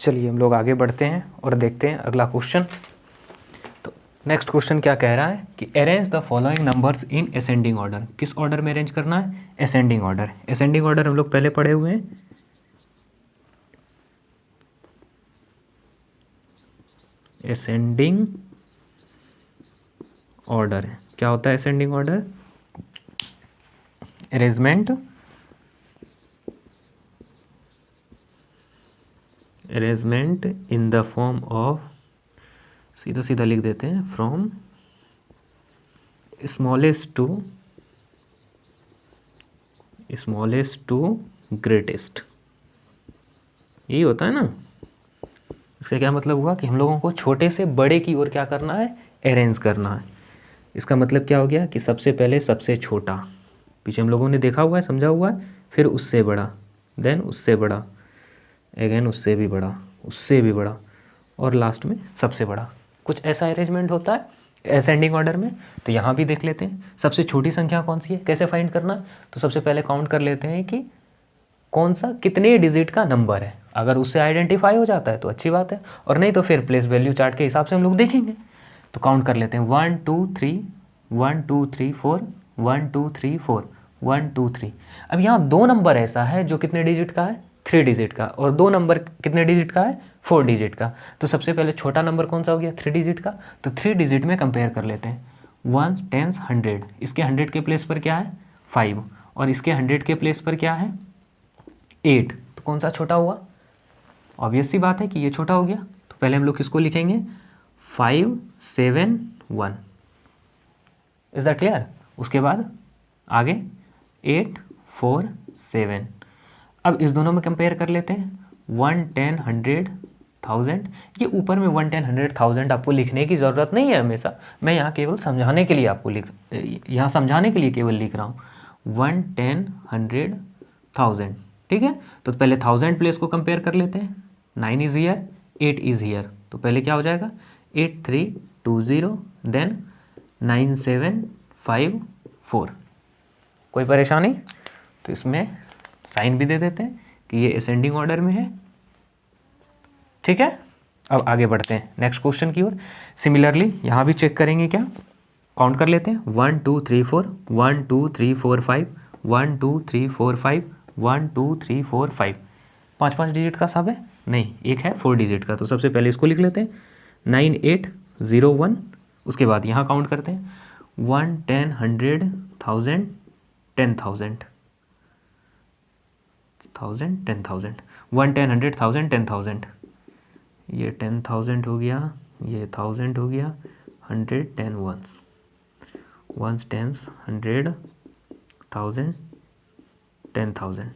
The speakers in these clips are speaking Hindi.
चलिए हम लोग आगे बढ़ते हैं और देखते हैं अगला क्वेश्चन। तो नेक्स्ट क्वेश्चन क्या कह रहा है कि arrange the following numbers in ascending order. किस ऑर्डर में अरेंज करना है? Ascending order. असेंडिंग ऑर्डर हम लोग पहले पढ़े हुए हैं। असेंडिंग ऑर्डर क्या होता है? Ascending order arrangement in the form of, सीधा सीधा लिख देते हैं, फ्रॉम स्मॉलेस्ट टू ग्रेटेस्ट। यही होता है ना। इसका क्या मतलब हुआ कि हम लोगों को छोटे से बड़े की ओर क्या करना है? अरेंज करना है। इसका मतलब क्या हो गया कि सबसे पहले सबसे छोटा, पीछे हम लोगों ने देखा हुआ है, समझा हुआ है, फिर उससे बड़ा, देन उससे बड़ा, अगेन उससे भी बड़ा, उससे भी बड़ा, और लास्ट में सबसे बड़ा। कुछ ऐसा अरेंजमेंट होता है असेंडिंग ऑर्डर में। तो यहाँ भी देख लेते हैं सबसे छोटी संख्या कौन सी है, कैसे फाइंड करना। तो सबसे पहले काउंट कर लेते हैं कि कौन सा कितने डिजिट का नंबर है। अगर उससे आइडेंटिफाई हो जाता है तो अच्छी बात है, और नहीं तो फिर प्लेस वैल्यू चार्ट के हिसाब से हम लोग देखेंगे। तो काउंट कर लेते हैं 1 2 3 1 2 3 4 1 2 3 4 1 2 3। अब यहाँ दो नंबर ऐसा है जो कितने डिजिट का है? 3 डिजिट का, और दो नंबर कितने डिजिट का है? 4 डिजिट का। तो सबसे पहले छोटा नंबर कौन सा हो गया? 3 डिजिट का। तो 3 डिजिट में कंपेयर कर लेते हैं। 1 10 100, इसके 100 के प्लेस पर क्या है? 5, और इसके 100 के प्लेस पर क्या है? 8। तो कौन सा छोटा हुआ? ऑब्वियस सी बात है कि ये छोटा हो गया। तो पहले हम लोग किसको लिखेंगे? 5 7 1। Is that clear? उसके बाद आगे 8 4 7। अब इस दोनों में कंपेयर कर लेते हैं। 1 10 100 1000। ये ऊपर में 1 10 100 1000 आपको लिखने की ज़रूरत नहीं है हमेशा। मैं यहाँ केवल समझाने के लिए आपको यहाँ समझाने के लिए केवल लिख रहा हूँ। 1 10 100 1000, ठीक है। तो पहले 1000 प्लेस को कंपेयर कर लेते हैं। 9 इज़ हियर, 8 इज़ हियर। तो पहले क्या हो जाएगा? 8 3 2 0, देन 9 7 5 4। कोई परेशानी? तो इसमें साइन भी दे देते हैं कि ये असेंडिंग ऑर्डर में है, ठीक है। अब आगे बढ़ते हैं नेक्स्ट क्वेश्चन की ओर। सिमिलरली यहाँ भी चेक करेंगे, क्या काउंट कर लेते हैं। 1 2 3 4 1 2 3 4 5 1 2 3 4 5 1 2 3 4 5। 5 डिजिट का सब है? नहीं, एक है 4 डिजिट का। तो सबसे पहले इसको लिख लेते हैं 9 8 0 1। उसके बाद यहाँ काउंट करते हैं 1 10 100 1000 10,000 1000 10,000 1 10 100 1000 10,000। ये 10,000 हो गया, ये 1000 हो गया, 100 10 1s 10s 100 1000 10,000,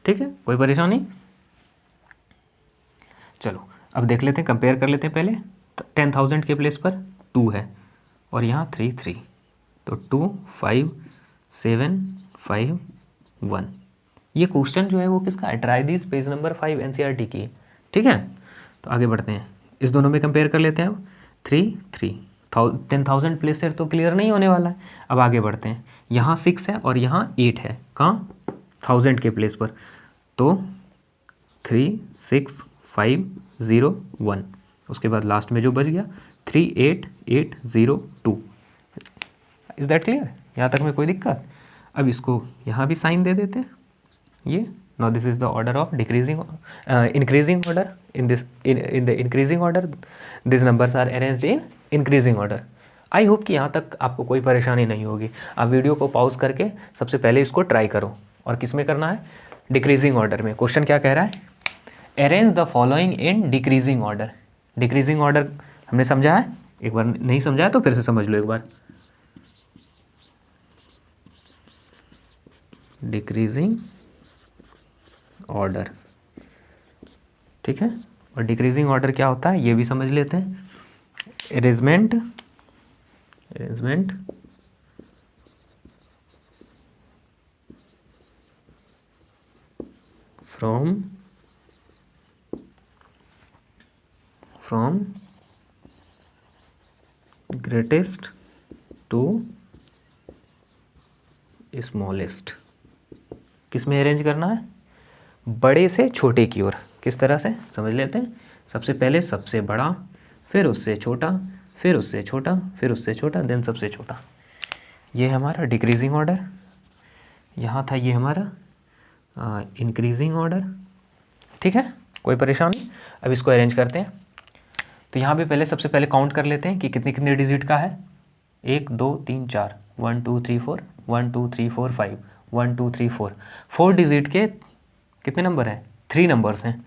ठीक है। कोई परेशानी? चलो अब देख लेते हैं, कंपेयर कर लेते हैं। पहले 10,000 के प्लेस पर 2 है, और यहाँ 3 3। तो 2 5 7 5 1। ये क्वेश्चन जो है वो किसका है? Try this page number 5 NCERT की, ठीक है। तो आगे बढ़ते हैं, इस दोनों में कंपेयर कर लेते हैं। अब 3 3 10,000 प्लेस से तो क्लियर नहीं होने वाला है। अब आगे बढ़ते हैं, यहाँ 6 है और यहाँ 8 है। कहाँ? 1000 के प्लेस पर। तो 3 6 5 0 1। उसके बाद लास्ट में जो बच गया 3 8 8 0 2। Is that clear? यहाँ तक में कोई दिक्कत? अब इसको यहाँ भी साइन दे देते हैं। ये now this is the order of decreasing increasing order. In the increasing order these numbers are arranged in increasing order. I hope कि यहाँ तक आपको कोई परेशानी नहीं होगी। आप वीडियो को पॉज करके सबसे पहले इसको ट्राई करो। और किस में करना है? डिक्रीजिंग ऑर्डर में। क्वेश्चन क्या कह रहा है? Arrange the following in decreasing order. Decreasing order हमने समझा है, एक बार नहीं समझा है तो फिर से समझ लो एक बार। डिक्रीजिंग ऑर्डर, ठीक है। और डिक्रीजिंग ऑर्डर क्या होता है ये भी समझ लेते हैं। Arrangement from greatest to smallest. किस में अरेंज करना है? बड़े से छोटे की ओर। किस तरह से समझ लेते हैं। सबसे पहले सबसे बड़ा, फिर उससे छोटा, फिर उससे छोटा, फिर उससे छोटा, देन सबसे छोटा। ये है हमारा डिक्रीजिंग ऑर्डर। यहाँ था ये हमारा इंक्रीजिंग ऑर्डर। ठीक है, कोई परेशानी? अब इसको अरेंज करते हैं। तो यहाँ पे पहले सबसे पहले काउंट कर लेते हैं कि कितने कितने डिजिट का है। 1 2 3 4, 1 2 3 4, 1 2 3 4 5, 1 2 3 4, 4 डिजिट के कितने नंबर हैं? 3 नंबर्स हैं।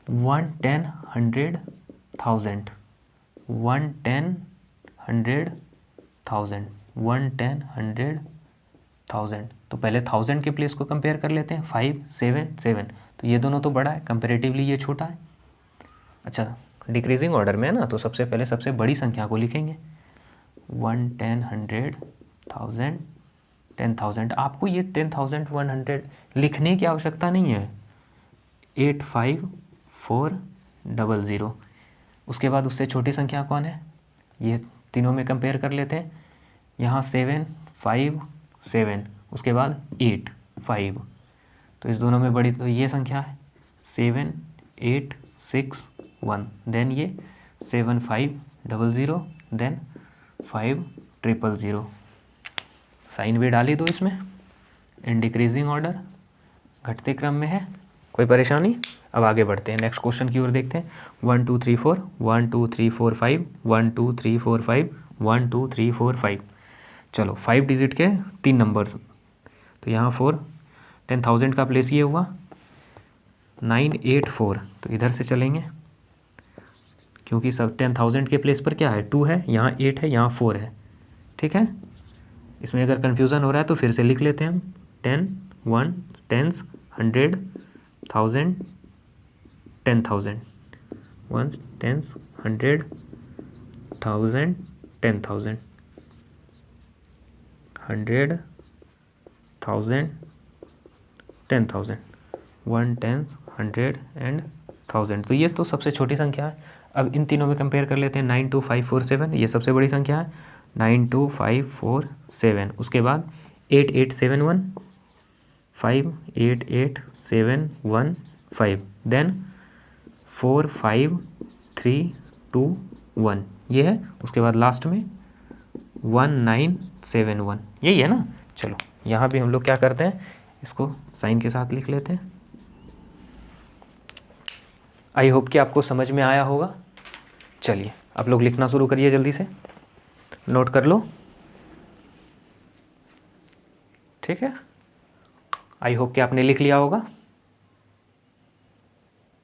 1 10 100 1000, 1 10 100 1000, 1 10 100 1000। तो पहले 1000 के प्लेस को कंपेयर कर लेते हैं। 5 7 7, तो ये दोनों तो बड़ा है, कंपेरेटिवली ये छोटा है। अच्छा, डिक्रीजिंग ऑर्डर में है ना, तो सबसे पहले सबसे बड़ी संख्या को लिखेंगे। 1 10 100 1000 10,000। आपको ये 10,100 लिखने की आवश्यकता नहीं है। 85400। उसके बाद उससे छोटी संख्या कौन है? ये तीनों में कंपेयर कर लेते हैं। यहाँ 7 5 7, उसके बाद 8 5, तो इस दोनों में बड़ी तो ये संख्या है 7 8 6 1, देन ये 7 5 00, देन 5 000। साइन भी डाली दो इसमें। इन डिक्रीजिंग ऑर्डर, घटते क्रम में है। कोई परेशानी? अब आगे बढ़ते हैं, नेक्स्ट क्वेश्चन की ओर देखते हैं। 1 2 3 4, 1 2 3 4 5, 1 2 3 4 5, 1 2 3 4 5। चलो 5 डिजिट के 3 नंबर्स, तो यहाँ 4, 10,000 का प्लेस ये हुआ 984, तो इधर से चलेंगे क्योंकि सब 10,000 के प्लेस पर क्या है? 2 है, यहाँ 8 है, यहाँ 4 है। ठीक है, इसमें अगर कन्फ्यूज़न हो रहा है तो फिर से लिख लेते हैं हम। 10 1 10 100 1000 10,000, 1 10 100 1000 10,000 100 1000 10,000, 1 10 100 एंड 1000। तो ये तो सबसे छोटी संख्या है। अब इन तीनों में कंपेयर कर लेते हैं। 92547, ये सबसे बड़ी संख्या है। 92547, उसके बाद 8871 588715, देन 45321, ये है। उसके बाद लास्ट में 1971, यही है ना। चलो यहाँ भी हम लोग क्या करते हैं, इसको साइन के साथ लिख लेते हैं। आई होप कि आपको समझ में आया होगा। चलिए आप लोग लिखना शुरू करिए, जल्दी से नोट कर लो। ठीक है, आई होप कि आपने लिख लिया होगा।